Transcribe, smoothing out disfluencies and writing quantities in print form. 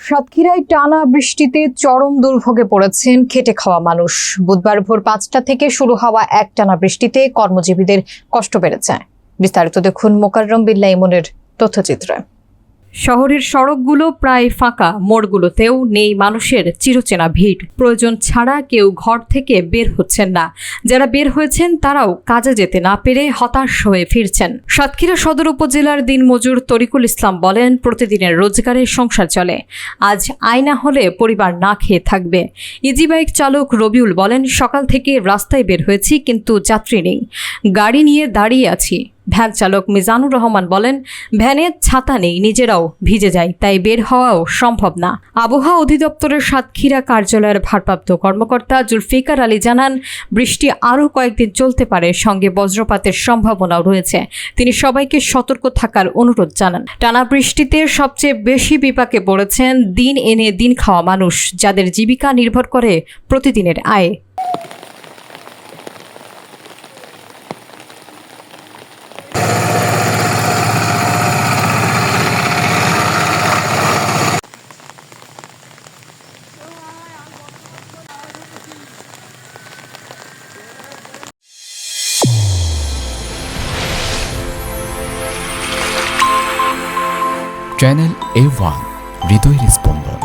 সাতক্ষীরায় টানা বৃষ্টিতে চরম দুর্ভোগে পড়েছেন খেটে খাওয়া মানুষ। বুধবার ভোর 5টা থেকে শুরু হওয়া একটানা বৃষ্টিতে কর্মজীবীদের কষ্ট বেড়েছে। বিস্তারিত দেখুন মোকাররম বিল্লাহ ইমনের তথ্যচিত্রে। শহরের সড়কগুলো প্রায় ফাঁকা, মোড়গুলোতেও নেই মানুষের চিরচেনা ভিড়। প্রয়োজন ছাড়া কেউ ঘর থেকে বের হচ্ছেন না। যারা বের হয়েছেন তারাও কাজে যেতে না পেরে হতাশ হয়ে ফিরছেন। সাতক্ষীরা সদর উপজেলার দিনমজুর তরিকুল ইসলাম বলেন, প্রতিদিনের রোজগারে সংসার চলে। আজ আয় না হলে পরিবার না খেয়ে থাকবে। ইজি বাইক চালক রবিউল বলেন, সকাল থেকে রাস্তায় বের হয়েছি কিন্তু যাত্রী নেই, গাড়ি নিয়ে দাঁড়িয়ে আছি। ভ্যান চালক মিজানুর রহমান বলেন, ভ্যানে ছাতা নেই, নিজেরাও ভিজে যায়, তাই বের হওয়াও সম্ভব না। আবহাওয়া অধিদপ্তরের সাতক্ষীরা কার্যালয়ের ভারপ্রাপ্ত কর্মকর্তা জুলফিকার আলী জানান, বৃষ্টি আরও কয়েকদিন চলতে পারে, সঙ্গে বজ্রপাতের সম্ভাবনাও রয়েছে। তিনি সবাইকে সতর্ক থাকার অনুরোধ জানান। টানা বৃষ্টিতে সবচেয়ে বেশি বিপাকে পড়েছেন দিন এনে দিন খাওয়া মানুষ, যাদের জীবিকা নির্ভর করে প্রতিদিনের আয়ে। চ্যানেল A1 হৃদয়ের স্পন্দন।